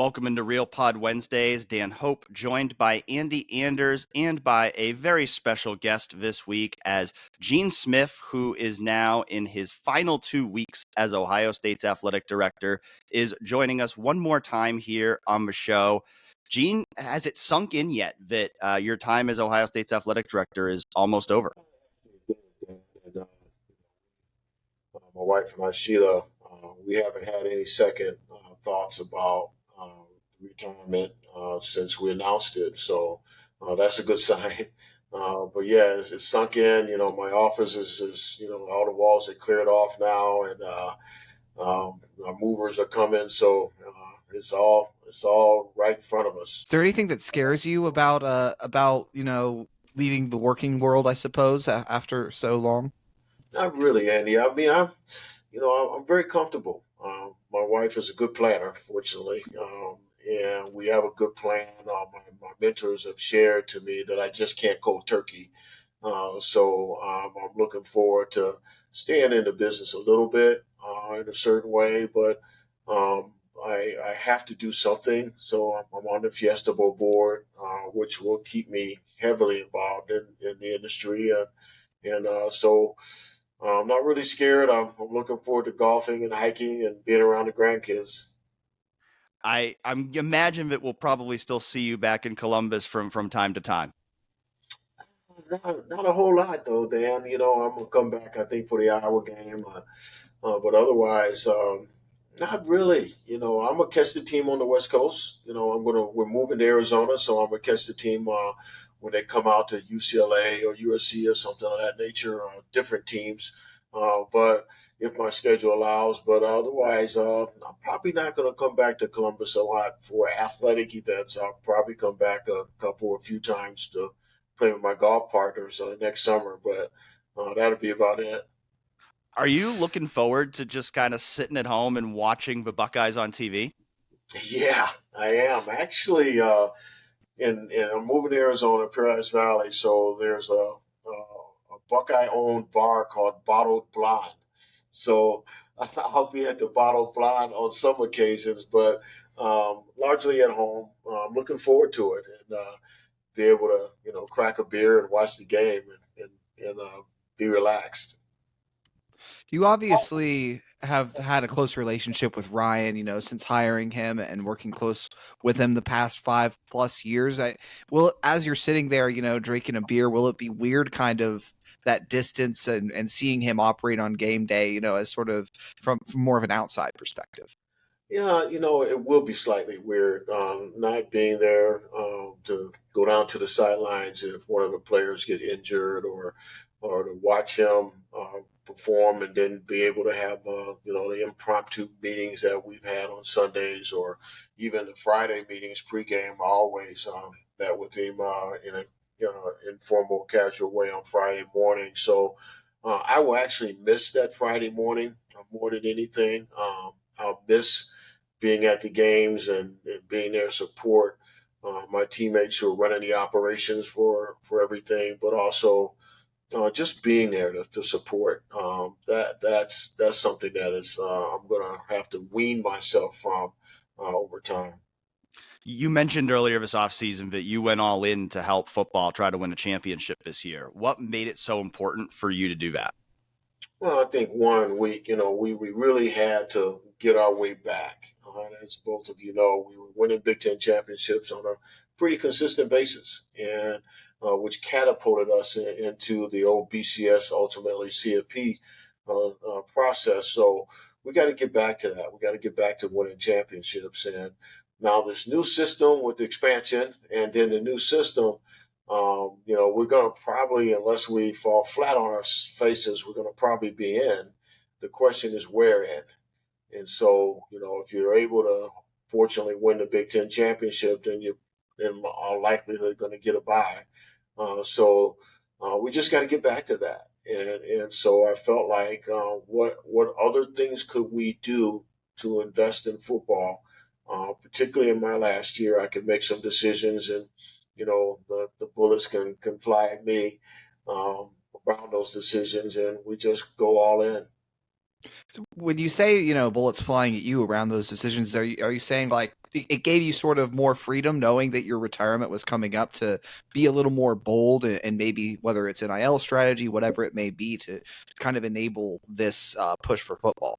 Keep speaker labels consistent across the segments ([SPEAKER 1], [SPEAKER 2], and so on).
[SPEAKER 1] Welcome into Real Pod Wednesdays. Dan Hope joined by Andy Anders and by a very special guest this week as Gene Smith, who is now in his final 2 weeks as Ohio State's athletic director, is joining us one more time here on the show. Gene, has it sunk in yet that your time as Ohio State's athletic director is almost over?
[SPEAKER 2] And, my wife and I, Sheila, we haven't had any second thoughts about retirement since we announced it. So that's a good sign. But yeah, it's sunk in. My office is all the walls are cleared off now, and our movers are coming. So it's all right in front of us.
[SPEAKER 3] Is there anything that scares you about leaving the working world? I suppose after so long.
[SPEAKER 2] Not really, Andy. I mean, I'm very comfortable. My wife is a good planner, fortunately, and we have a good plan. My mentors have shared to me that I just can't cold turkey. So I'm looking forward to staying in the business a little bit in a certain way, but um, I have to do something. So I'm on the Fiesta Bowl board, which will keep me heavily involved in the industry, and I'm not really scared. I'm looking forward to golfing and hiking and being around the grandkids.
[SPEAKER 1] I imagine that we'll probably still see you back in Columbus from time to time.
[SPEAKER 2] Not a whole lot though, Dan. I'm gonna come back, I think, for the Iowa game, but otherwise, not really. I'm gonna catch the team on the West Coast. We're moving to Arizona, so I'm gonna catch the team when they come out to UCLA or USC or something of that nature, different teams. But if my schedule allows, but otherwise, I'm probably not gonna come back to Columbus a lot for athletic events. I'll probably come back a few times to play with my golf partners next summer, but that'll be about it.
[SPEAKER 1] Are you looking forward to just kind of sitting at home and watching the Buckeyes on TV?
[SPEAKER 2] Yeah, I am actually. I'm moving to Arizona, Paradise Valley, so there's a Buckeye-owned bar called Bottled Blonde. So I'll be at the Bottled Blonde on some occasions, but largely at home. I'm looking forward to it and be able to, crack a beer and watch the game and be relaxed.
[SPEAKER 3] You obviously have had a close relationship with Ryan, since hiring him and working close with him the past 5+ years. As you're sitting there, drinking a beer, will it be weird kind of that distance and seeing him operate on game day, as sort of from more of an outside perspective?
[SPEAKER 2] Yeah, it will be slightly weird not being there to go down to the sidelines if one of the players get injured or to watch him perform and then be able to have the impromptu meetings that we've had on Sundays or even the Friday meetings pregame. I always met with him in a informal, casual way on Friday morning. So I will actually miss that Friday morning more than anything. I'll miss being at the games and being there to support my teammates who are running the operations for everything, but also just being there to support. That's something that is I'm gonna have to wean myself from over time.
[SPEAKER 1] You mentioned earlier this offseason that you went all in to help football try to win a championship this year. What made it so important for you to do that?
[SPEAKER 2] Well, I think one week, we really had to get our way back. As both of you know, we were winning Big Ten championships on a pretty consistent basis, and which catapulted us into the old BCS, ultimately CFP process. So we got to get back to that. We got to get back to winning championships. And now this new system with the expansion, and then the new system we're going to probably, unless we fall flat on our faces, we're going to probably be in. The question is where in. And so, if you're able to fortunately win the Big Ten championship, then you're in all likelihood going to get a bye. So we just got to get back to that. And so I felt like what other things could we do to invest in football? Particularly in my last year, I could make some decisions and the bullets can fly at me um, around those decisions, and we just go all in.
[SPEAKER 3] When you say, bullets flying at you around those decisions, are you saying like it gave you sort of more freedom knowing that your retirement was coming up to be a little more bold and maybe whether it's NIL strategy, whatever it may be, to kind of enable this push for football?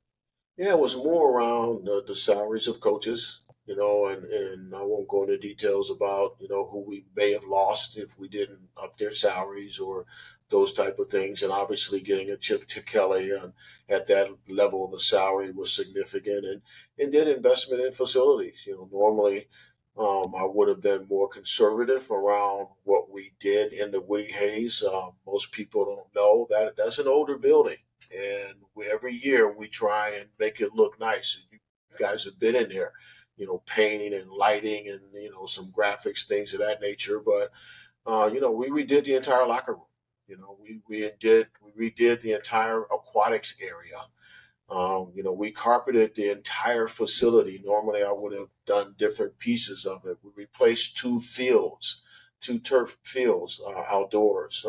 [SPEAKER 2] Yeah, it was more around the salaries of coaches, and I won't go into details about, who we may have lost if we didn't up their salaries or those type of things. And obviously getting a Chip to Kelly at that level of a salary was significant. And then investment in facilities. Normally I would have been more conservative around what we did in the Woody Hayes. Most people don't know that that's an older building, and every year we try and make it look nice. You guys have been in there, paint and lighting and some graphics, things of that nature. But we redid the entire locker room. We redid the entire aquatics area. We carpeted the entire facility. Normally, I would have done different pieces of it. We replaced two turf fields outdoors.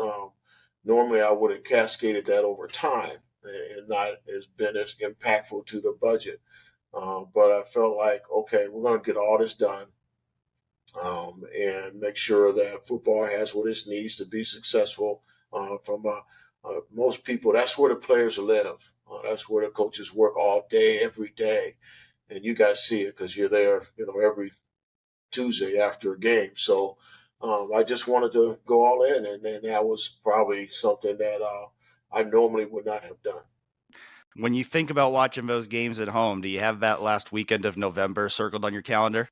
[SPEAKER 2] Normally, I would have cascaded that over time and not as been as impactful to the budget. But I felt like, okay, we're going to get all this done and make sure that football has what it needs to be successful. From most people, that's where the players live. That's where the coaches work all day, every day, and you guys see it because you're there, every Tuesday after a game. So I just wanted to go all in, and that was probably something that I normally would not have done.
[SPEAKER 1] When you think about watching those games at home, do you have that last weekend of November circled on your calendar?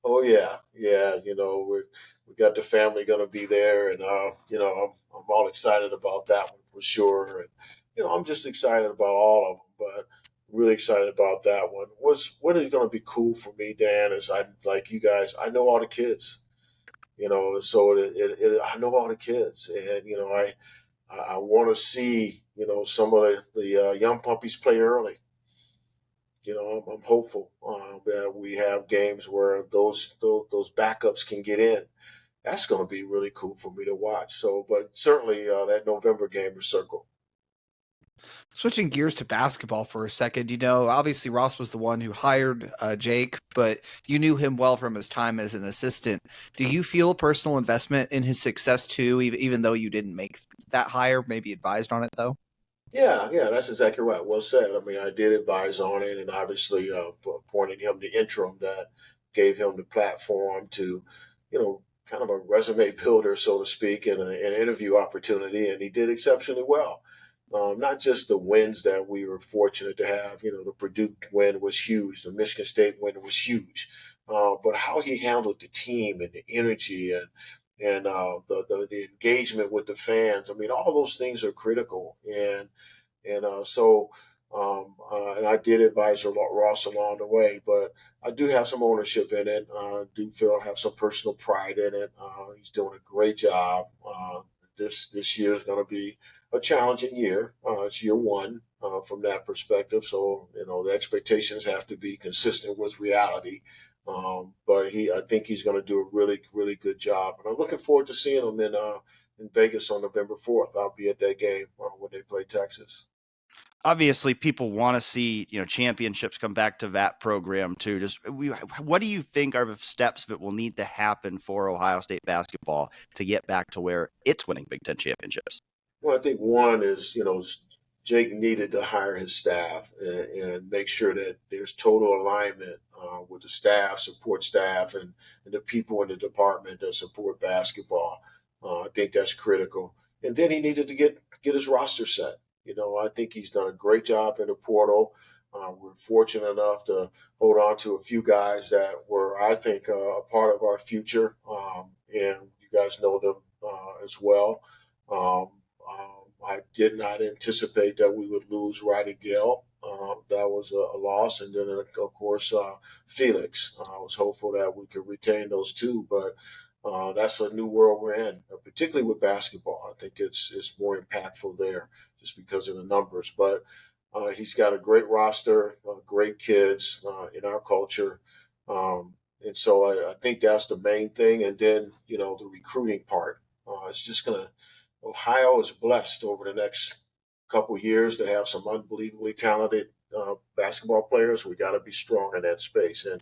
[SPEAKER 2] Oh yeah, yeah. We got the family going to be there, and I'm all excited about that one for sure. And I'm just excited about all of them, but really excited about that one. What is going to be cool for me, Dan, is I like you guys. I know all the kids, so I know all the kids, and I want to see some of the young puppies play early. I'm hopeful that we have games where those backups can get in. That's going to be really cool for me to watch. So, but certainly that November game is circle.
[SPEAKER 3] Switching gears to basketball for a second, obviously Ross was the one who hired Jake, but you knew him well from his time as an assistant. Do you feel a personal investment in his success too, even though you didn't make that hire, maybe advised on it though?
[SPEAKER 2] Yeah, yeah, that's exactly right. Well said. I mean, I did advise on it, and obviously appointed him the interim that gave him the platform to, kind of a resume builder, so to speak, and an interview opportunity, and he did exceptionally well. Not just the wins that we were fortunate to have, the Purdue win was huge, the Michigan State win was huge, but how he handled the team and the energy and the engagement with the fans. I mean, all those things are critical, and I did advise Ross along the way, but I do have some ownership in it. I do feel I have some personal pride in it. He's doing a great job. This year is going to be a challenging year. It's year one from that perspective, so the expectations have to be consistent with reality. But I think he's going to do a really, really good job, and I'm looking forward to seeing him in Vegas on November 4th. I'll be at that game when they play Texas.
[SPEAKER 1] Obviously, people want to see championships come back to that program too. What do you think are the steps that will need to happen for Ohio State basketball to get back to where it's winning Big Ten championships?
[SPEAKER 2] Well, I think one is, Jake needed to hire his staff and make sure that there's total alignment with the staff, support staff, and the people in the department that support basketball. I think that's critical. And then he needed to get his roster set. I think he's done a great job in the portal. We're fortunate enough to hold on to a few guys that were, I think, a part of our future, and you guys know them as well. Um, I did not anticipate that we would lose Roddy Gale. That was a loss. And then, of course, Felix. I was hopeful that we could retain those two, but that's a new world we're in, particularly with basketball. I think it's more impactful there just because of the numbers. But he's got a great roster, great kids in our culture. And so I think that's the main thing. And then, the recruiting part. It's just going to Ohio is blessed over the next couple years to have some unbelievably talented basketball players. We got to be strong in that space, and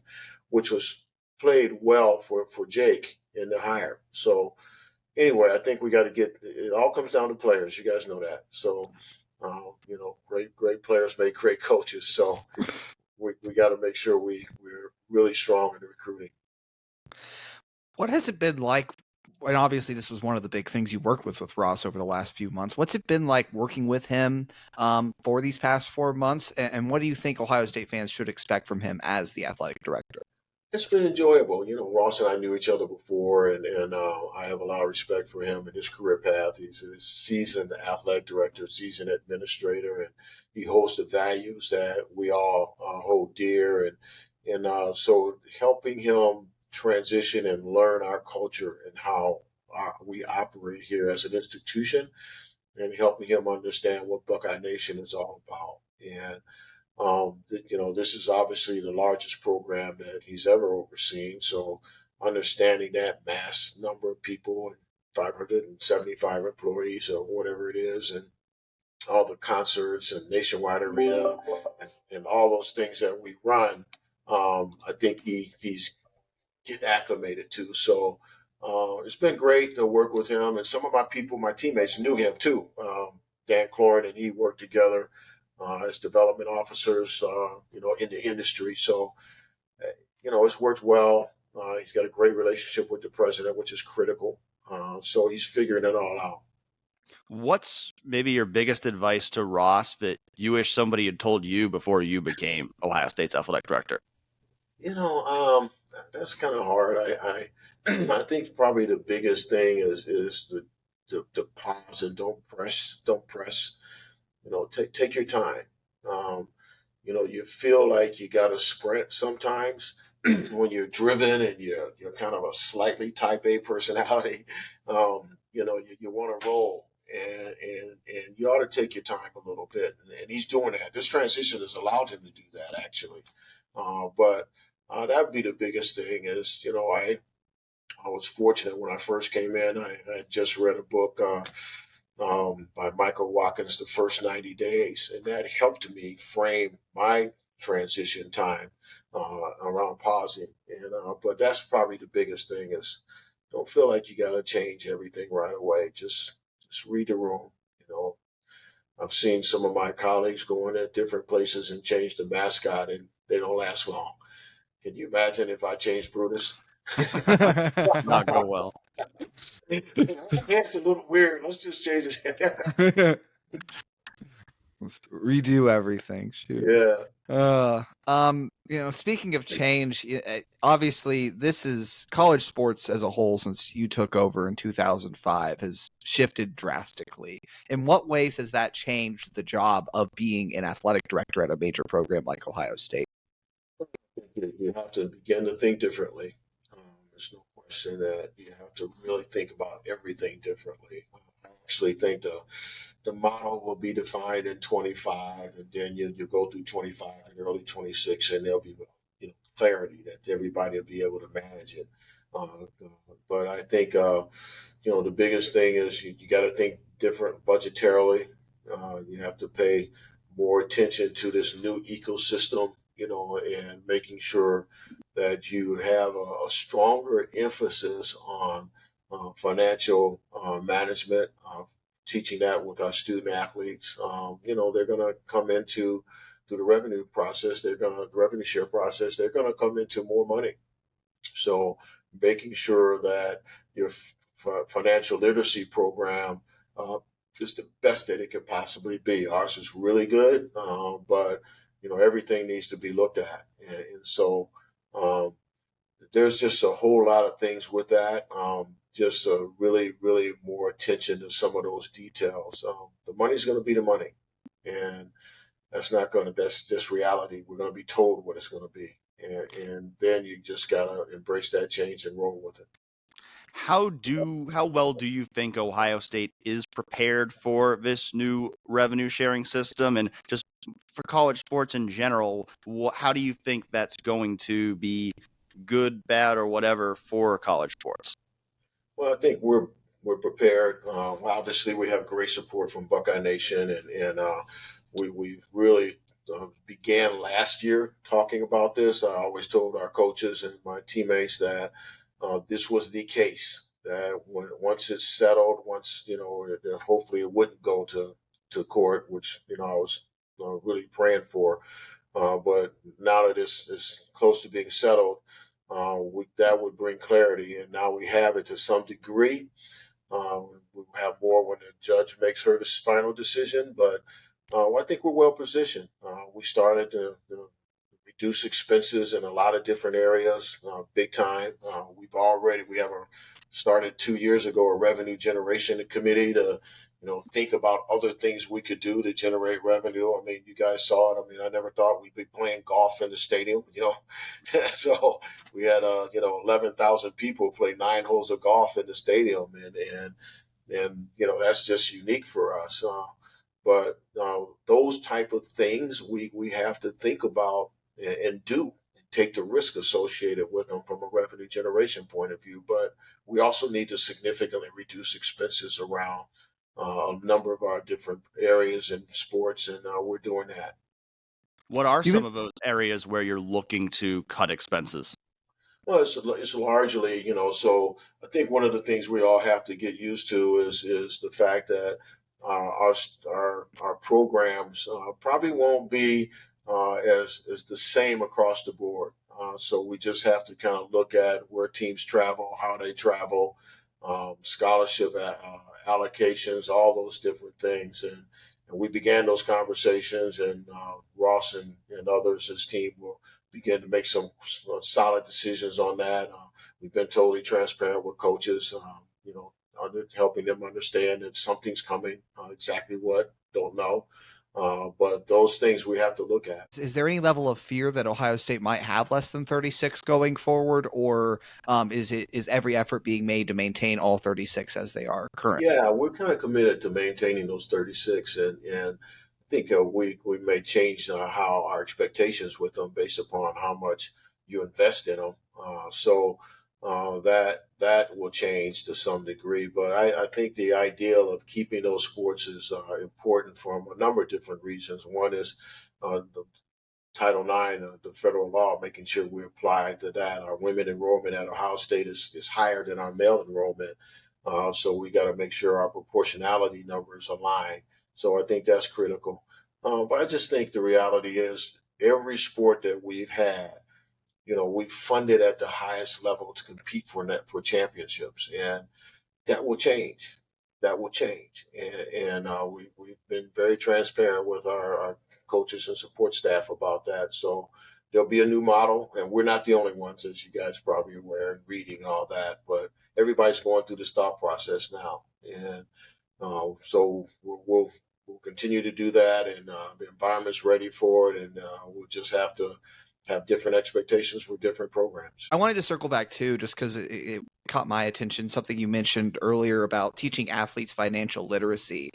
[SPEAKER 2] which was played well for Jake in the hire. So anyway, I think we got to get it. All comes down to players. You guys know that. So great players make great coaches. So we got to make sure we're really strong in the recruiting.
[SPEAKER 3] What has it been like? And obviously, this was one of the big things you worked with Ross over the last few months. What's it been like working with him for these past 4 months? And what do you think Ohio State fans should expect from him as the athletic director?
[SPEAKER 2] It's been enjoyable. Ross and I knew each other before, and I have a lot of respect for him and his career path. He's a seasoned athletic director, seasoned administrator, and he holds the values that we all hold dear. So helping him transition and learn our culture and how we operate here as an institution, and helping him understand what Buckeye Nation is all about. And this is obviously the largest program that he's ever overseen. So understanding that mass number of people and 575 employees or whatever it is, and all the concerts and nationwide arena and all those things that we run, I think he's get acclimated to. So it's been great to work with him, and some of my teammates knew him too. Dan Clorin and he worked together as development officers, in the industry. So, it's worked well. He's got a great relationship with the president, which is critical. So he's figuring it all out.
[SPEAKER 1] What's maybe your biggest advice to Ross that you wish somebody had told you before you became Ohio State's athletic director?
[SPEAKER 2] That's kind of hard. I think probably the biggest thing is the pause and don't press. Take your time. Um, you feel like you got to sprint sometimes when you're driven and you're kind of a slightly type A personality. You want to roll, and you ought to take your time a little bit. And he's doing that. This transition has allowed him to do that actually. But that would be the biggest thing. Is I was fortunate when I first came in. I just read a book by Michael Watkins, The First 90 Days, and that helped me frame my transition time around pausing. But that's probably the biggest thing is don't feel like you got to change everything right away. Just read the room. I've seen some of my colleagues go in at different places and change the mascot, and they don't last long. Can you imagine if I changed Brutus?
[SPEAKER 1] Not go well.
[SPEAKER 2] That's a little weird. Let's just change it.
[SPEAKER 3] Let's redo everything. Shoot.
[SPEAKER 2] Yeah.
[SPEAKER 3] Speaking of change, obviously this is college sports as a whole since you took over in 2005 has shifted drastically. In what ways has that changed the job of being an athletic director at a major program like Ohio State?
[SPEAKER 2] You have to begin to think differently. There's no question that you have to really think about everything differently. I actually think the model will be defined in 25, and then you go through 25 and early 26, and there'll be clarity that everybody will be able to manage it. But I think the biggest thing is you got to think different budgetarily. You have to pay more attention to this new ecosystem, and making sure that you have a stronger emphasis on financial management, teaching that with our student athletes. They're going to come into through the revenue process. The revenue share process. They're going to come into more money. So making sure that your financial literacy program is the best that it could possibly be. Ours is really good, but everything needs to be looked at, and so there's just a whole lot of things with that. Just really, really more attention to some of those details. The money's going to be the money, and that's just reality. We're going to be told what it's going to be. And then you just got to embrace that change and roll with it.
[SPEAKER 1] How well do you think Ohio State is prepared for this new revenue sharing system, and just for college sports in general? How do you think that's going to be good, bad, or whatever for college sports?
[SPEAKER 2] Well, I think we're we're prepared. Obviously, we have great support from Buckeye Nation, and we really began last year talking about this. I always told our coaches and my teammates that this was the case. That once it's settled, once hopefully it wouldn't go to court, which I was really praying for. But now that it's close to being settled, that would bring clarity, and now we have it to some degree. We'll have more when the judge makes her final decision, but I think we're well positioned. We started to reduce expenses in a lot of different areas, big time. We have started 2 years ago a revenue generation committee to think about other things we could do to generate revenue. I mean, you guys saw it. I mean, I never thought we'd be playing golf in the stadium, So we had 11,000 people play 9 holes of golf in the stadium, and that's just unique for us. But those type of things we have to think about and do and take the risk associated with them from a revenue generation point of view. But we also need to significantly reduce expenses around a number of our different areas in sports, and we're doing that.
[SPEAKER 1] What are
[SPEAKER 3] You
[SPEAKER 1] some
[SPEAKER 3] men-
[SPEAKER 1] of those areas where you're looking to cut expenses?
[SPEAKER 2] Well, it's largely, so I think one of the things we all have to get used to is the fact that our programs probably won't be as the same across the board. So we just have to kind of look at where teams travel, how they travel, scholarship allocations, all those different things, and we began those conversations, and Ross and others, his team will begin to make some solid decisions on that. We've been totally transparent with coaches, helping them understand that something's coming. Exactly what, don't know. But those things we have to look at.
[SPEAKER 3] Is there any level of fear that Ohio State might have less than 36 going forward, or is every effort being made to maintain all 36 as they are currently?
[SPEAKER 2] Yeah, we're kind of committed to maintaining those 36, and I think we may change how our expectations with them based upon how much you invest in them. That will change to some degree, but I think the ideal of keeping those sports is important for a number of different reasons. One is the Title IX of the federal law, making sure we apply to that. Our women enrollment at Ohio State is higher than our male enrollment. So we got to make sure our proportionality numbers align. So I think that's critical. But I just think the reality is every sport that we've had, we've funded at the highest level to compete for championships, and that will change. That will change, and we've been very transparent with our coaches and support staff about that. So there'll be a new model, and we're not the only ones, as you guys probably are aware, and reading all that. But everybody's going through this thought process now, and so we'll continue to do that, and the environment's ready for it, and we'll just have to have different expectations for different programs.
[SPEAKER 3] I wanted to circle back too, just because it caught my attention. Something you mentioned earlier about teaching athletes financial literacy.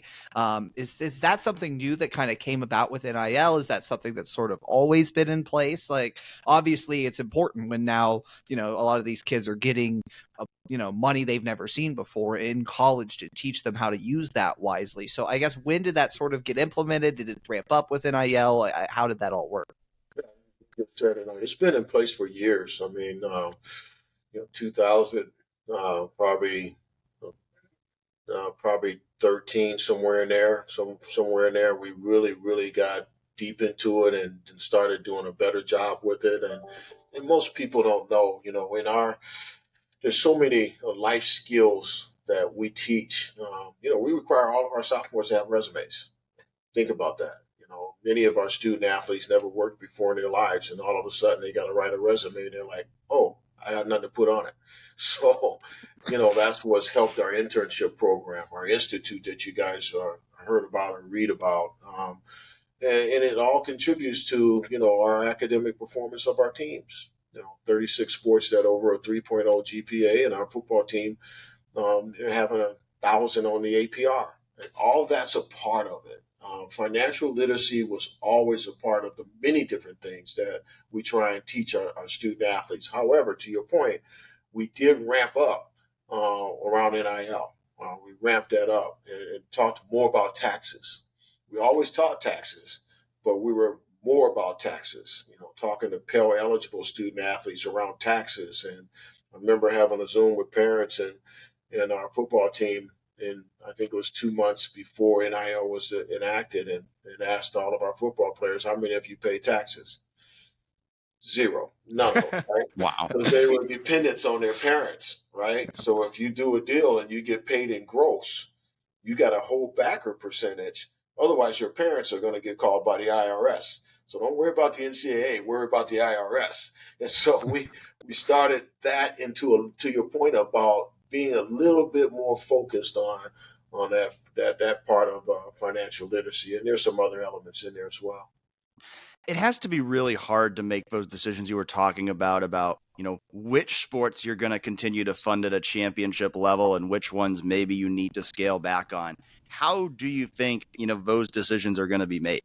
[SPEAKER 3] Is that something new that kind of came about with NIL? Is that something that's sort of always been in place? Like, obviously, it's important when now a lot of these kids are getting money they've never seen before in college to teach them how to use that wisely. So I guess, when did that sort of get implemented? Did it ramp up with NIL? How did that all work?
[SPEAKER 2] It's been in place for years. I mean, 2000, probably 13, somewhere in there. Somewhere in there, we really got deep into it and started doing a better job with it. And most people don't know, there's so many life skills that we teach. We require all of our sophomores to have resumes. Think about that. Many of our student athletes never worked before in their lives, and all of a sudden they got to write a resume, and they're like, "Oh, I have nothing to put on it." So, that's what's helped our internship program, our institute that you guys heard about or read about, and it all contributes to our academic performance of our teams. 36 sports that over a 3.0 GPA, and our football team having 1,000 on the APR. All that's a part of it. Financial literacy was always a part of the many different things that we try and teach our student athletes. However, to your point, we did ramp up around NIL. We ramped that up and talked more about taxes. We always taught taxes, but we were more about taxes, talking to Pell eligible student athletes around taxes. And I remember having a Zoom with parents and our football team, and I think it was 2 months before NIL was enacted, and asked all of our football players, how many of you pay taxes? Zero, none of them, right?
[SPEAKER 1] Wow.
[SPEAKER 2] Because they were dependents on their parents, right? So if you do a deal and you get paid in gross, you got to hold back a percentage. Otherwise, your parents are going to get called by the IRS. So don't worry about the NCAA, worry about the IRS. And so we started that to your point about being a little bit more focused on that part of financial literacy. And there's some other elements in there as well.
[SPEAKER 1] It has to be really hard to make those decisions you were talking about, which sports you're going to continue to fund at a championship level and which ones maybe you need to scale back on. How do you think, those decisions are going to be made?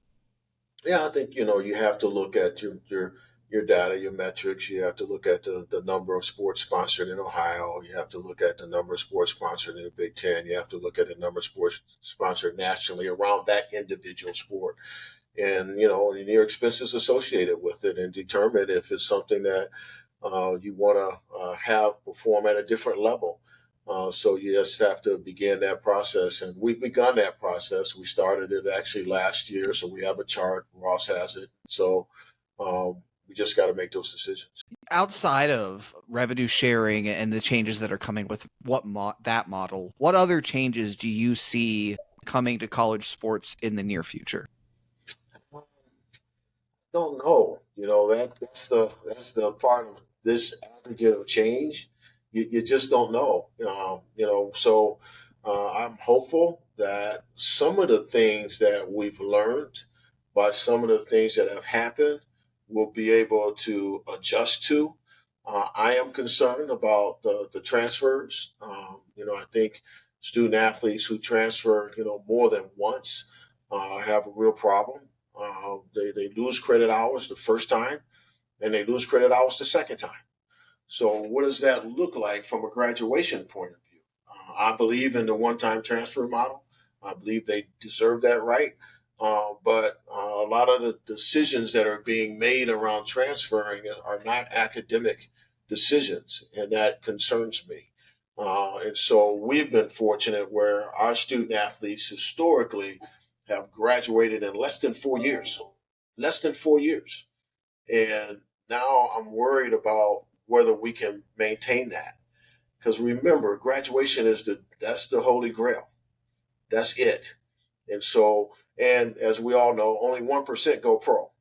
[SPEAKER 2] Yeah, I think you have to look at your data, your metrics. You have to look at the number of sports sponsored in Ohio. You have to look at the number of sports sponsored in the Big Ten. You have to look at the number of sports sponsored nationally around that individual sport, and your expenses associated with it, and determine if it's something that you want to have perform at a different level. So you just have to begin that process, and we've begun that process. We started it actually last year, so we have a chart. Ross has it. So we just got to make those decisions.
[SPEAKER 3] Outside of revenue sharing and the changes that are coming with that model, what other changes do you see coming to college sports in the near future?
[SPEAKER 2] Don't know. That's the part of this aggregate of change. You just don't know. So I'm hopeful that some of the things that we've learned by some of the things that have happened we'll be able to adjust to. I am concerned about the transfers. I think student athletes who transfer, more than once, have a real problem. They lose credit hours the first time and they lose credit hours the second time. So what does that look like from a graduation point of view? I believe in the one-time transfer model. I believe they deserve that right. But a lot of the decisions that are being made around transferring are not academic decisions, and that concerns me. And so we've been fortunate where our student athletes historically have graduated in less than 4 years. And now I'm worried about whether we can maintain that. Because remember, graduation that's the holy grail. That's it. And so, and as we all know, only 1% go pro.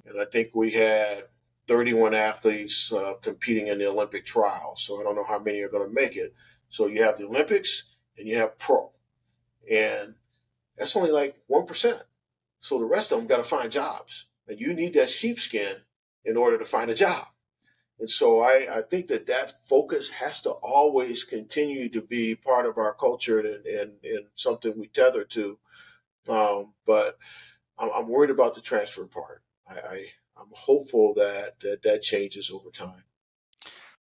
[SPEAKER 2] And I think we had 31 athletes competing in the Olympic trials. So I don't know how many are going to make it. So you have the Olympics and you have pro. And that's only like 1%. So the rest of them got to find jobs. And you need that sheepskin in order to find a job. And so I think that focus has to always continue to be part of our culture and something we tether to. But I'm worried about the transfer part. I'm hopeful that changes over time.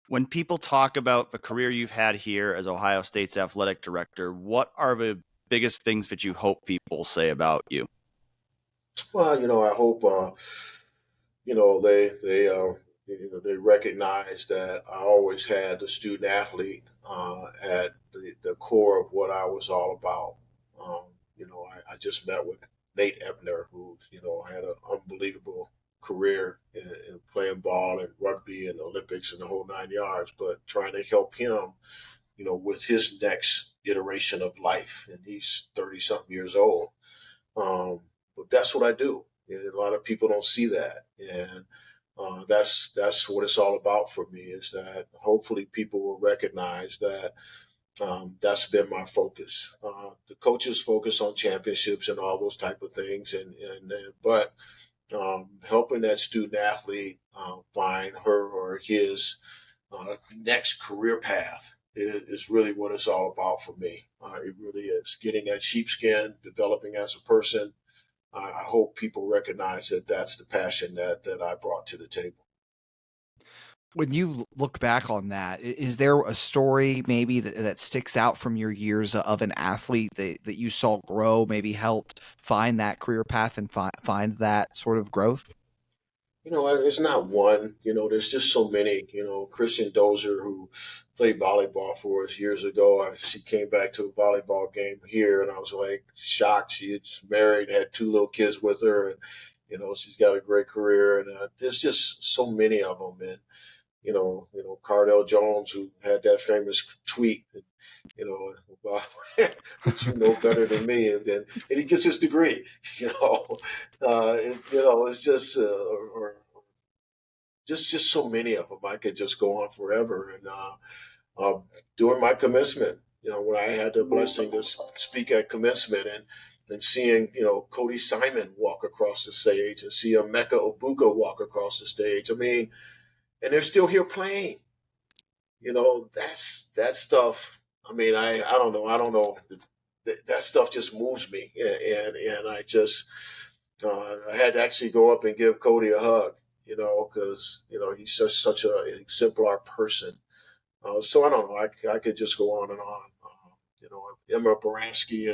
[SPEAKER 1] When people talk about the career you've had here as Ohio State's athletic director, what are the biggest things that you hope people say about you?
[SPEAKER 2] Well, I hope they recognize that I always had the student athlete at the core of what I was all about. I just met with Nate Ebner, who had an unbelievable career in playing ball and rugby and Olympics and the whole 9 yards, but trying to help him, with his next iteration of life, and he's 30 something years old. But that's what I do. And a lot of people don't see that, and that's what it's all about for me. Is that hopefully people will recognize that that's been my focus. The coaches focus on championships and all those type of things, but helping that student athlete find her or his next career path is really what it's all about for me. It really is getting that sheepskin, developing as a person. I hope people recognize that that's the passion that I brought to the table.
[SPEAKER 3] When you look back on that, is there a story maybe that sticks out from your years of an athlete that you saw grow, maybe helped find that career path and find that sort of growth?
[SPEAKER 2] It's not one. There's just so many. Christian Dozier, who played volleyball for us years ago, she came back to a volleyball game here, and I was like shocked. She's married, had two little kids with her, and she's got a great career. And there's just so many of them. And Cardell Jones, who had that famous tweet, you know, about, which you know better than me, and he gets his degree. It's just or just so many of them. I could just go on forever. And uh, during my commencement, when I had the blessing to speak at commencement, and seeing Cody Simon walk across the stage, and see Emeka Obuka walk across the stage. I mean, and they're still here playing. That's that stuff. I mean, I don't know. That stuff just moves me, and I had to actually go up and give Cody a hug, because he's such an exemplar person. So I don't know. I could just go on and on. Emma Boransky,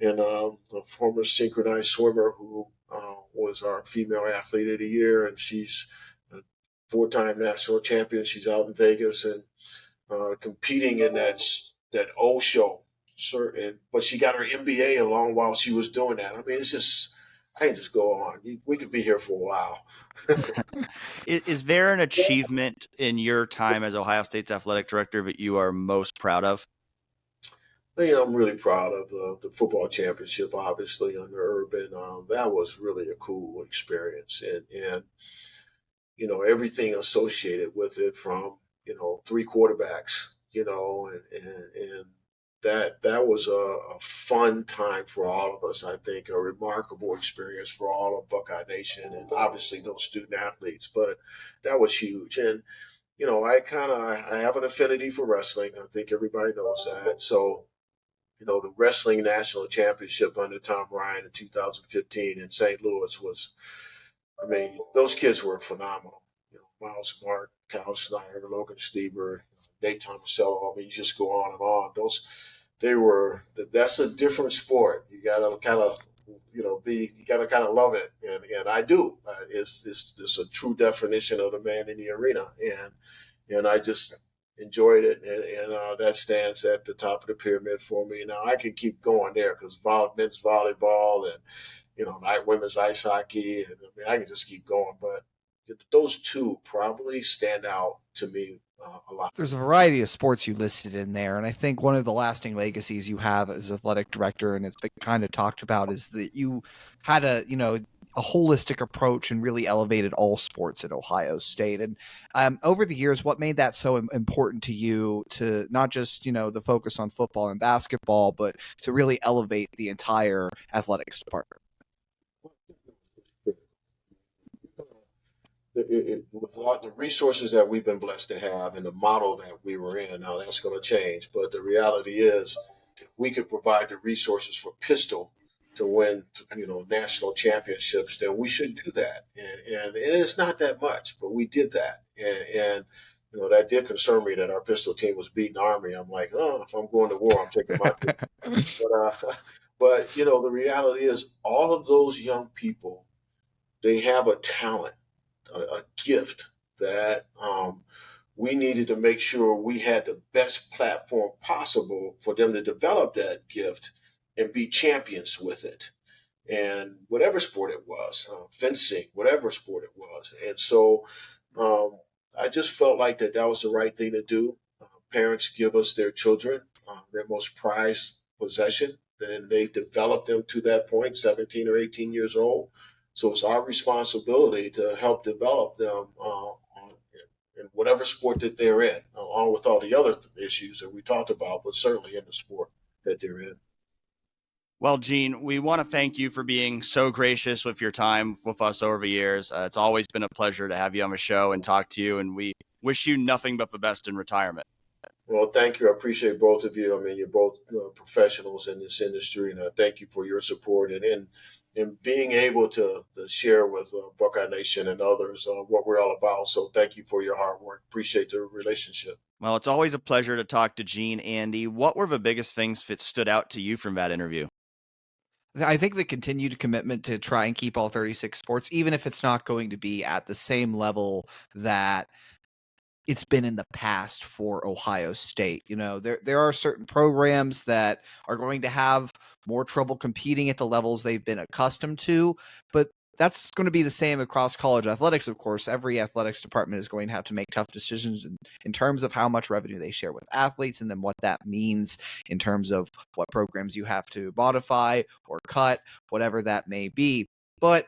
[SPEAKER 2] and a former synchronized swimmer who was our female athlete of the year, and she's a four-time national champion. She's out in Vegas and competing in that O show. Certain, but she got her MBA along while she was doing that. I mean, it's just I can just go on. We could be here for a while.
[SPEAKER 1] Is there an achievement in your time as Ohio State's athletic director that you are most proud of?
[SPEAKER 2] I'm really proud of the football championship, obviously under Urban. That was really a cool experience, and everything associated with it, from three quarterbacks, and that was a fun time for all of us. I think a remarkable experience for all of Buckeye Nation, and obviously those student athletes. But that was huge, and I have an affinity for wrestling. I think everybody knows that. So the wrestling national championship under Tom Ryan in 2015 in St. Louis was, I mean, those kids were phenomenal. Miles Smart, Kyle Snyder, Logan Stieber, Nate Tomasello. I mean, you just go on and on. That's a different sport. You gotta kind of, you gotta kind of love it. And I do. It's a true definition of the man in the arena. And I just enjoyed it. And that stands at the top of the pyramid for me. Now I can keep going there because men's volleyball and, night women's ice hockey. And I mean, I can just keep going, but those two probably stand out to me a lot.
[SPEAKER 3] There's a variety of sports you listed in there, and I think one of the lasting legacies you have as athletic director, and it's been kind of talked about, is that you had a holistic approach and really elevated all sports at Ohio State. And over the years, what made that so important to you, to not just the focus on football and basketball, but to really elevate the entire athletics department?
[SPEAKER 2] With the resources that we've been blessed to have and the model that we were in, now that's going to change. But the reality is, if we could provide the resources for Pistol to win, national championships, then we should do that. And it's not that much, but we did that. And that did concern me that our Pistol team was beating Army. I'm like, oh, if I'm going to war, I'm taking my pick. But the reality is, all of those young people, they have a talent, a gift that we needed to make sure we had the best platform possible for them to develop that gift and be champions with it. And whatever sport it was, fencing, whatever sport it was. And so um, I just felt like that was the right thing to do. Parents give us their children, their most prized possession, and they develop them to that point, 17 or 18 years old. So it's our responsibility to help develop them in whatever sport that they're in, along with all the other issues that we talked about, but certainly in the sport that they're in.
[SPEAKER 1] Well, Gene, we want to thank you for being so gracious with your time with us over the years. It's always been a pleasure to have you on the show and talk to you, and we wish you nothing but the best in retirement.
[SPEAKER 2] Well, thank you. I appreciate both of you. I mean, you're both professionals in this industry, and I thank you for your support. And and being able to share with Buckeye Nation and others what we're all about. So thank you for your hard work. Appreciate the relationship.
[SPEAKER 1] Well, it's always a pleasure to talk to Gene. Andy, what were the biggest things that stood out to you from that interview?
[SPEAKER 3] I think the continued commitment to try and keep all 36 sports, even if it's not going to be at the same level that it's been in the past for Ohio State. You know, there are certain programs that are going to have more trouble competing at the levels they've been accustomed to, but that's going to be the same across college athletics, of course. Every athletics department is going to have to make tough decisions in terms of how much revenue they share with athletes and then what that means in terms of what programs you have to modify or cut, whatever that may be. But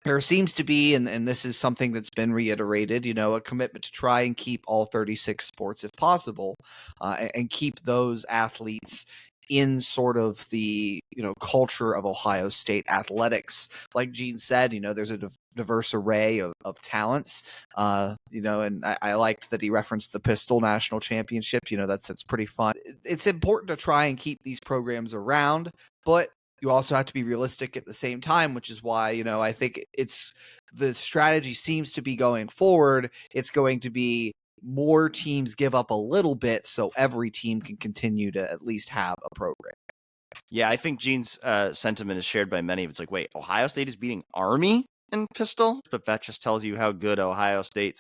[SPEAKER 3] there seems to be, and this is something that's been reiterated, you know, a commitment to try and keep all 36 sports if possible, and keep those athletes in sort of the, you know, culture of Ohio State athletics. Like Gene said, you know, there's a diverse array of talents, you know, and I liked that he referenced the Pistol National Championship. You know, that's pretty fun. It's important to try and keep these programs around, but you also have to be realistic at the same time, which is why, you know, I think it's the strategy seems to be going forward. It's going to be more teams give up a little bit so every team can continue to at least have a program.
[SPEAKER 1] Yeah, I think Gene's sentiment is shared by many. It's like, wait, Ohio State is beating Army in pistol? But that just tells you how good Ohio State's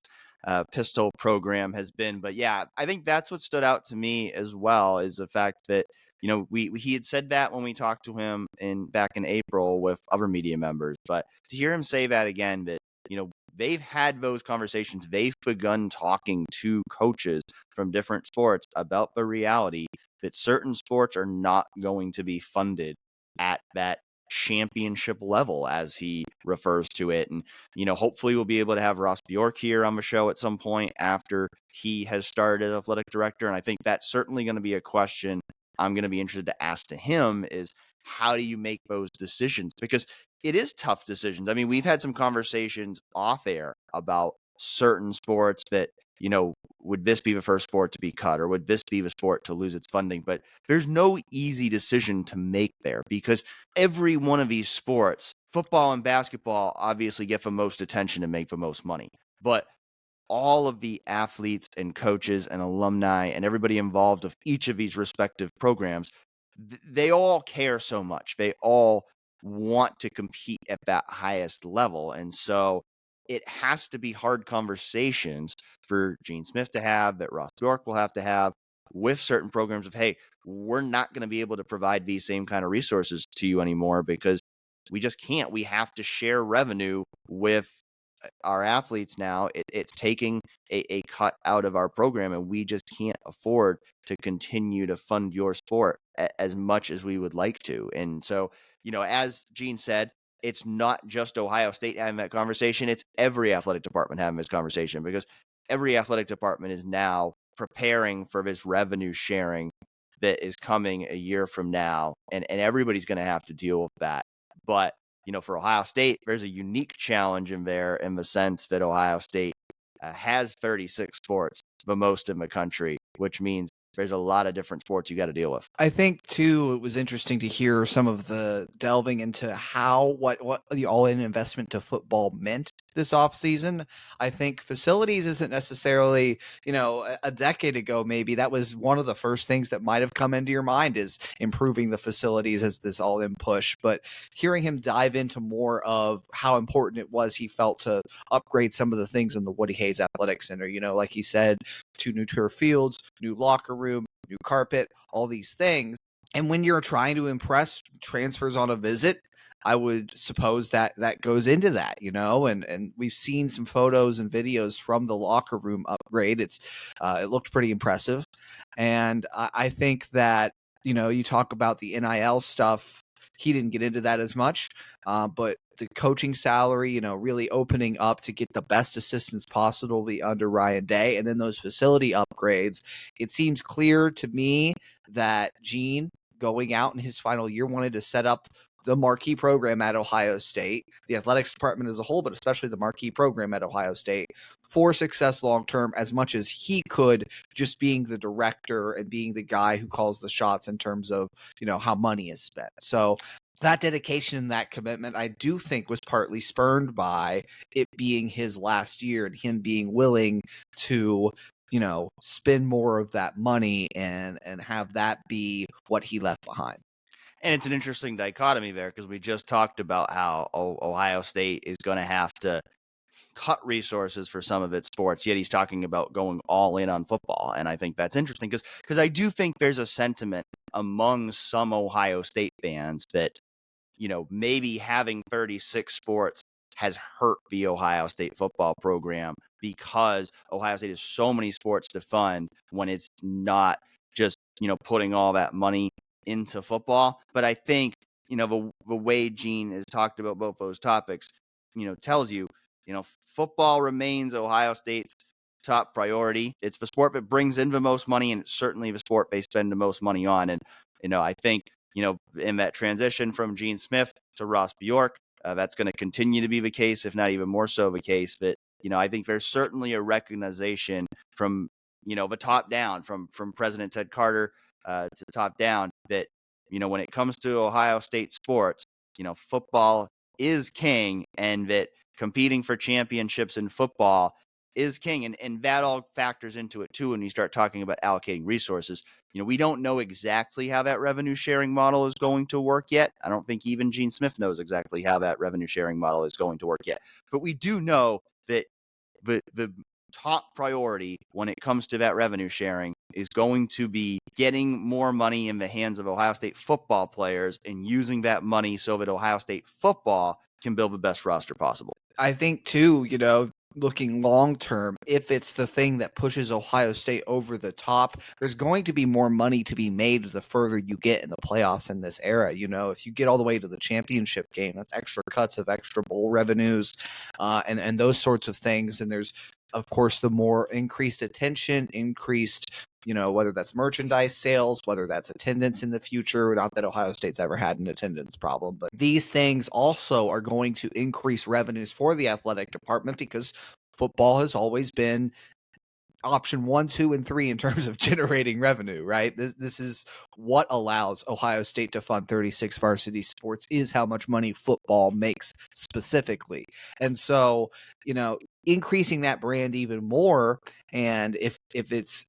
[SPEAKER 1] pistol program has been. But yeah, I think that's what stood out to me as well, is the fact that, you know, he had said that when we talked to him back in April with other media members. But to hear him say that again, that, you know, they've had those conversations. They've begun talking to coaches from different sports about the reality that certain sports are not going to be funded at that championship level, as he refers to it. And, you know, hopefully we'll be able to have Ross Bjork here on the show at some point after he has started as athletic director. And I think that's certainly going to be a question I'm going to be interested to ask to him, is how do you make those decisions? Because it is tough decisions. I mean, we've had some conversations off air about certain sports that, you know, would this be the first sport to be cut, or would this be the sport to lose its funding? But there's no easy decision to make there, because every one of these sports, football and basketball, obviously get the most attention and make the most money. But all of the athletes and coaches and alumni and everybody involved of each of these respective programs, they all care so much. They all want to compete at that highest level. And so it has to be hard conversations for Gene Smith to have, that Ross Bjork will have to have with certain programs of, hey, we're not going to be able to provide these same kind of resources to you anymore because we just can't. We have to share revenue with our athletes now. It's taking a cut out of our program, and we just can't afford to continue to fund your sport as much as we would like to. And so, you know, as Gene said, it's not just Ohio State having that conversation, it's every athletic department having this conversation, because every athletic department is now preparing for this revenue sharing that is coming a year from now, and everybody's going to have to deal with that. But, you know, for Ohio State, there's a unique challenge in there, in the sense that Ohio State has 36 sports, the most in the country, which means there's a lot of different sports you got to deal with.
[SPEAKER 3] I think too, it was interesting to hear some of the delving into what the all-in investment to football meant this offseason. I think facilities isn't necessarily, you know, a decade ago, maybe that was one of the first things that might have come into your mind, is improving the facilities as this all-in push. But hearing him dive into more of how important it was, he felt, to upgrade some of the things in the Woody Hayes Athletic Center, you know, like he said, 2 new turf fields, new locker room, new carpet, all these things. And when you're trying to impress transfers on a visit, I would suppose that that goes into that, you know, and we've seen some photos and videos from the locker room upgrade. It looked pretty impressive. And I think that, you know, you talk about the NIL stuff, he didn't get into that as much, but the coaching salary, you know, really opening up to get the best assistants possible under Ryan Day, and then those facility upgrades. It seems clear to me that Gene, going out in his final year, wanted to set up the marquee program at Ohio State, the athletics department as a whole, but especially the marquee program at Ohio State, for success long term, as much as he could, just being the director and being the guy who calls the shots in terms of, you know, how money is spent. So that dedication and that commitment, I do think, was partly spurned by it being his last year and him being willing to, spend more of that money and have that be what he left behind.
[SPEAKER 1] And it's an interesting dichotomy there because we just talked about how Ohio State is going to have to cut resources for some of its sports, yet he's talking about going all in on football. And I think that's interesting because I do think there's a sentiment among some Ohio State fans that, maybe having 36 sports has hurt the Ohio State football program because Ohio State has so many sports to fund when it's not just, putting all that money into football. But I think, the way Gene has talked about both those topics, tells you, football remains Ohio State's top priority. It's the sport that brings in the most money, and it's certainly the sport they spend the most money on. And, I think, in that transition from Gene Smith to Ross Bjork, that's going to continue to be the case, if not even more so the case. But, I think there's certainly a recognition from, the top down, from President Ted Carter to the top down, that, when it comes to Ohio State sports, football is king, and that competing for championships in football is king. And that all factors into it too when you start talking about allocating resources. We don't know exactly how that revenue sharing model is going to work yet. I don't think even Gene Smith knows exactly how that revenue sharing model is going to work yet. But we do know that the top priority when it comes to that revenue sharing is going to be getting more money in the hands of Ohio State football players and using that money so that Ohio State football can build the best roster possible.
[SPEAKER 3] I think too, looking long term, if it's the thing that pushes Ohio State over the top, there's going to be more money to be made the further you get in the playoffs in this era. If you get all the way to the championship game, that's extra cuts of extra bowl revenues, and those sorts of things. And there's, of course, the more increased attention, increased, whether that's merchandise sales, whether that's attendance in the future. Not that Ohio State's ever had an attendance problem, but these things also are going to increase revenues for the athletic department because football has always been option 1, 2, and 3 in terms of generating revenue, right? This is what allows Ohio State to fund 36 varsity sports, is how much money football makes specifically. And so, increasing that brand even more, and if it's,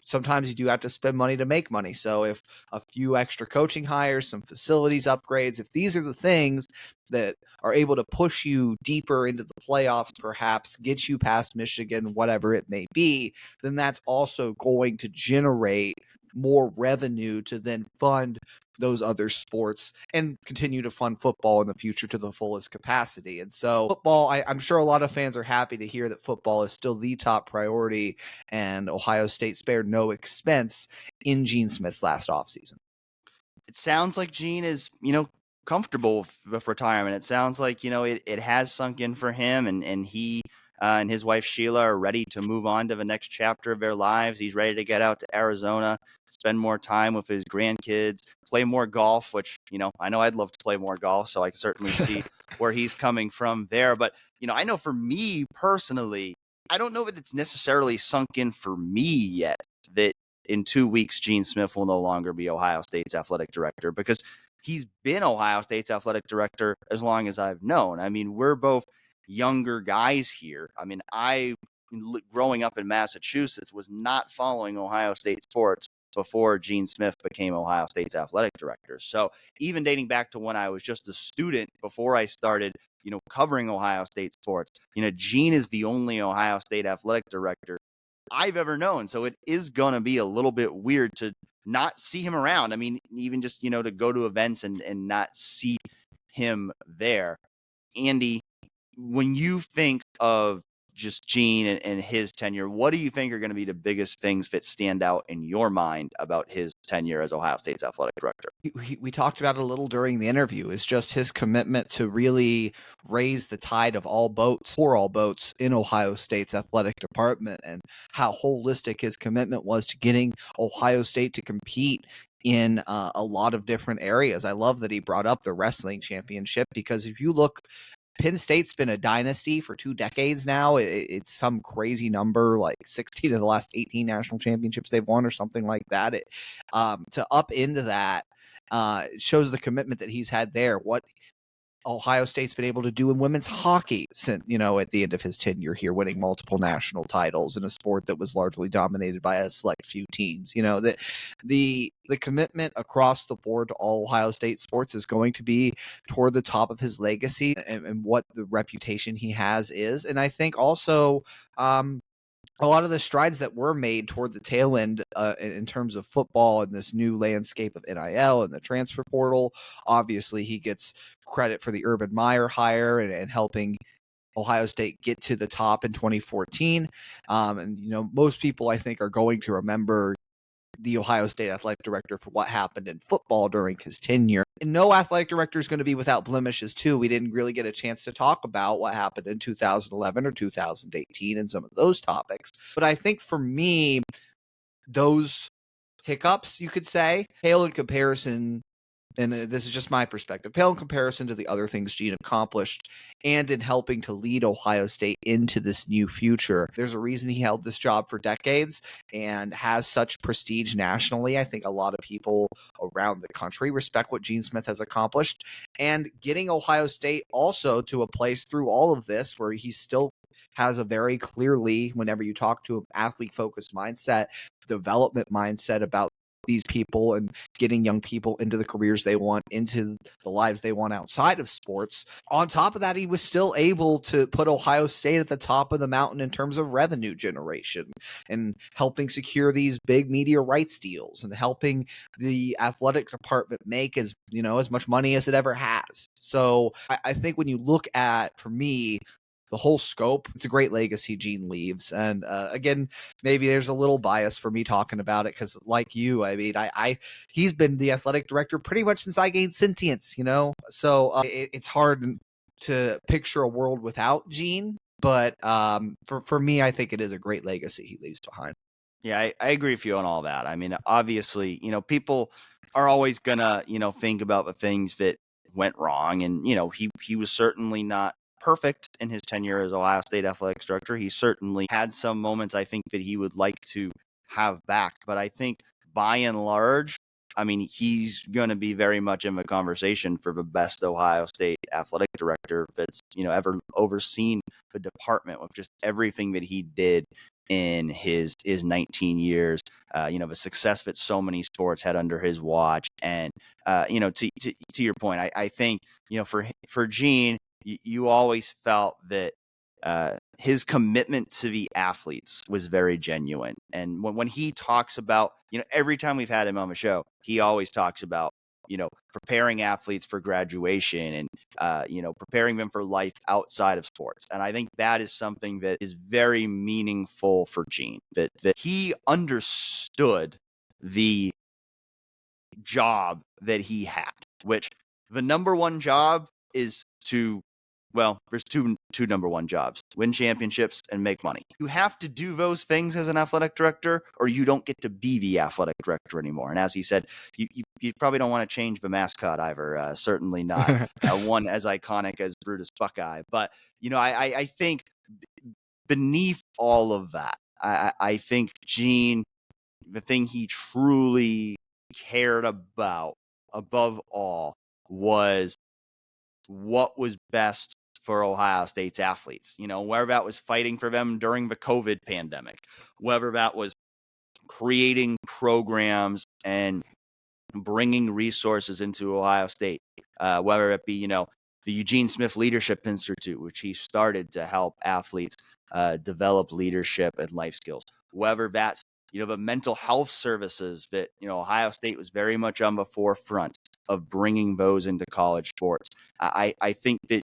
[SPEAKER 3] sometimes you do have to spend money to make money. So if a few extra coaching hires, some facilities upgrades, if these are the things that are able to push you deeper into the playoffs, perhaps get you past Michigan, whatever it may be, then that's also going to generate more revenue to then fund those other sports and continue to fund football in the future to the fullest capacity. And so football, I'm sure a lot of fans are happy to hear that football is still the top priority, and Ohio State spared no expense in Gene Smith's last offseason.
[SPEAKER 1] It sounds like Gene is, comfortable with retirement. It sounds like, it has sunk in for him, and he and his wife Sheila are ready to move on to the next chapter of their lives. He's ready to get out to Arizona, spend more time with his grandkids, play more golf, which, I know I'd love to play more golf, so I can certainly see where he's coming from there. But, I know for me personally, I don't know that it's necessarily sunk in for me yet that in 2 weeks, Gene Smith will no longer be Ohio State's athletic director, because he's been Ohio State's athletic director as long as I've known. I mean, we're both younger guys here. I mean, growing up in Massachusetts, was not following Ohio State sports before Gene Smith became Ohio State's athletic director. So even dating back to when I was just a student before I started, covering Ohio State sports, Gene is the only Ohio State athletic director I've ever known. So it is going to be a little bit weird to not see him around. I mean, even just, to go to events and not see him there. Andy, when you think of just Gene and his tenure, what do you think are going to be the biggest things that stand out in your mind about his tenure as Ohio State's athletic director?
[SPEAKER 3] We talked about it a little during the interview. It's just his commitment to really raise the tide of all boats, for all boats in Ohio State's athletic department, and how holistic his commitment was to getting Ohio State to compete in a lot of different areas. I love that he brought up the wrestling championship, because if you look, Penn State's been a dynasty for 2 decades now. It's some crazy number, like 16 of the last 18 national championships they've won or something like that. To up into that shows the commitment that he's had there. What Ohio State's been able to do in women's hockey since, at the end of his tenure here, winning multiple national titles in a sport that was largely dominated by a select few teams. That the commitment across the board to all Ohio State sports is going to be toward the top of his legacy and what the reputation he has is. And I think also, a lot of the strides that were made toward the tail end in terms of football and this new landscape of NIL and the transfer portal. Obviously, he gets credit for the Urban Meyer hire and helping Ohio State get to the top in 2014. And most people, I think, are going to remember the Ohio State athletic director for what happened in football during his tenure. And no athletic director is going to be without blemishes, too. We didn't really get a chance to talk about what happened in 2011 or 2018 and some of those topics. But I think for me, those hiccups, you could say, pale in comparison, and this is just my perspective, pale in comparison to the other things Gene accomplished and in helping to lead Ohio State into this new future. There's a reason he held this job for decades and has such prestige nationally. I think a lot of people around the country respect what Gene Smith has accomplished. And getting Ohio State also to a place through all of this where he still has a very clearly, whenever you talk to an athlete-focused mindset, development mindset about these people and getting young people into the careers they want, into the lives they want outside of sports. On top of that, he was still able to put Ohio State at the top of the mountain in terms of revenue generation and helping secure these big media rights deals and helping the athletic department make as much money as it ever has. So I think when you look at, for me, the whole scope, it's a great legacy Gene leaves. And again, maybe there's a little bias for me talking about it because, like you, I mean, he's been the athletic director pretty much since I gained sentience, So it's hard to picture a world without Gene. But for me, I think it is a great legacy he leaves behind.
[SPEAKER 1] Yeah, I agree with you on all that. I mean, obviously, people are always gonna, think about the things that went wrong, and he was certainly not perfect in his tenure as Ohio State athletics director. He certainly had some moments I think that he would like to have back, but I think by and large, I mean, he's going to be very much in the conversation for the best Ohio State athletic director that's ever overseen the department with just everything that he did in his 19 years, the success that so many sports had under his watch. And, to your point, I think, for Gene, you always felt that his commitment to the athletes was very genuine. And when he talks about, every time we've had him on the show, he always talks about, preparing athletes for graduation and, preparing them for life outside of sports. And I think that is something that is very meaningful for Gene, that he understood the job that he had, which the number one job is there's two number one jobs: win championships and make money. You have to do those things as an athletic director, or you don't get to be the athletic director anymore. And as he said, you probably don't want to change the mascot either. Certainly not one as iconic as Brutus Buckeye. But I think beneath all of that, I think Gene, the thing he truly cared about above all was what was best for Ohio State's athletes. Whether that was fighting for them during the COVID pandemic, whether that was creating programs and bringing resources into Ohio State, whether it be, the Eugene Smith Leadership Institute, which he started to help athletes develop leadership and life skills, whether that's, the mental health services that, Ohio State was very much on the forefront of bringing those into college sports. I think that,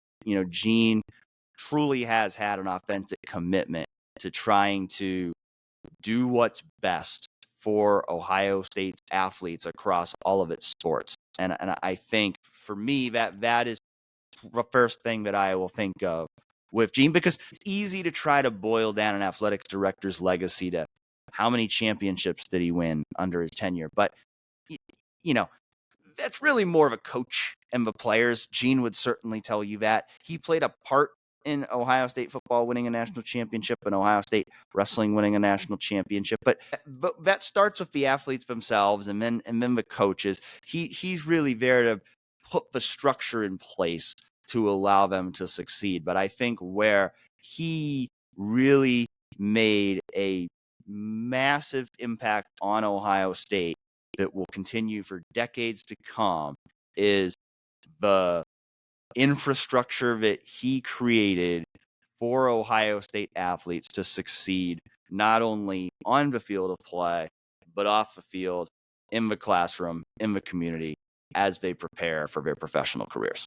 [SPEAKER 1] Gene truly has had an authentic commitment to trying to do what's best for Ohio State's athletes across all of its sports. And I think for me that is the first thing that I will think of with Gene, because it's easy to try to boil down an athletic director's legacy to how many championships did he win under his tenure. But, that's really more of a coach and the players. Gene would certainly tell you that. He played a part in Ohio State football winning a national championship and Ohio State wrestling winning a national championship. But that starts with the athletes themselves and then the coaches. He's really there to put the structure in place to allow them to succeed. But I think where he really made a massive impact on Ohio State that will continue for decades to come is the infrastructure that he created for Ohio State athletes to succeed, not only on the field of play, but off the field, in the classroom, in the community, as they prepare for their professional careers.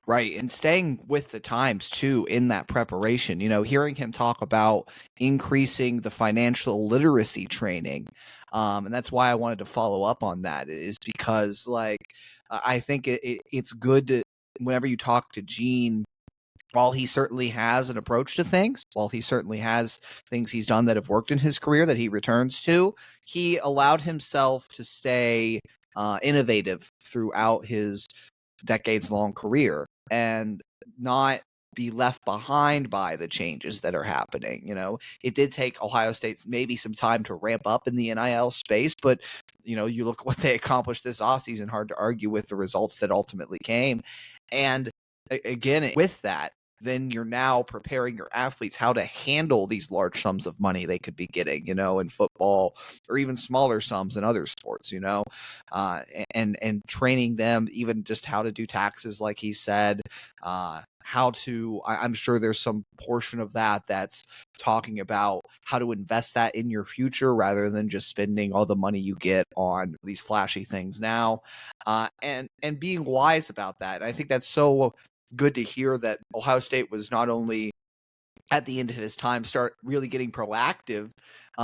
[SPEAKER 3] Right. And staying with the times too in that preparation, hearing him talk about increasing the financial literacy training. And that's why I wanted to follow up on that, is because I think it's good to, whenever you talk to Gene, while he certainly has an approach to things, while he certainly has things he's done that have worked in his career that he returns to, he allowed himself to stay innovative throughout his decades-long career and not be left behind by the changes that are happening. It did take Ohio State maybe some time to ramp up in the NIL space, but you look at what they accomplished this offseason, hard to argue with the results that ultimately came. And again, with that, then you're now preparing your athletes how to handle these large sums of money they could be getting, in football, or even smaller sums in other sports, and training them even just how to do taxes, like he said, I'm sure there's some portion of that that's talking about how to invest that in your future rather than just spending all the money you get on these flashy things now, and being wise about that. I think that's so good to hear that Ohio State was not only at the end of his time start really getting proactive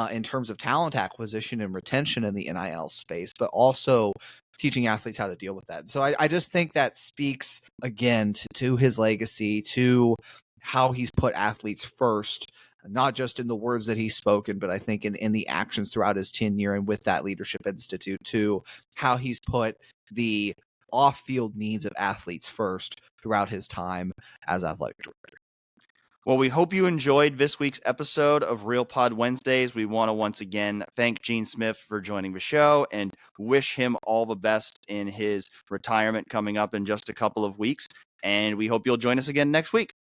[SPEAKER 3] in terms of talent acquisition and retention in the NIL space, but also teaching athletes how to deal with that. So I just think that speaks again to his legacy, to how he's put athletes first, not just in the words that he's spoken, but I think in the actions throughout his tenure and with that Leadership Institute, too, how he's put the off-field needs of athletes first throughout his time as athletic director.
[SPEAKER 1] Well, we hope you enjoyed this week's episode of Real Pod Wednesdays. We want to once again thank Gene Smith for joining the show and wish him all the best in his retirement coming up in just a couple of weeks. And we hope you'll join us again next week.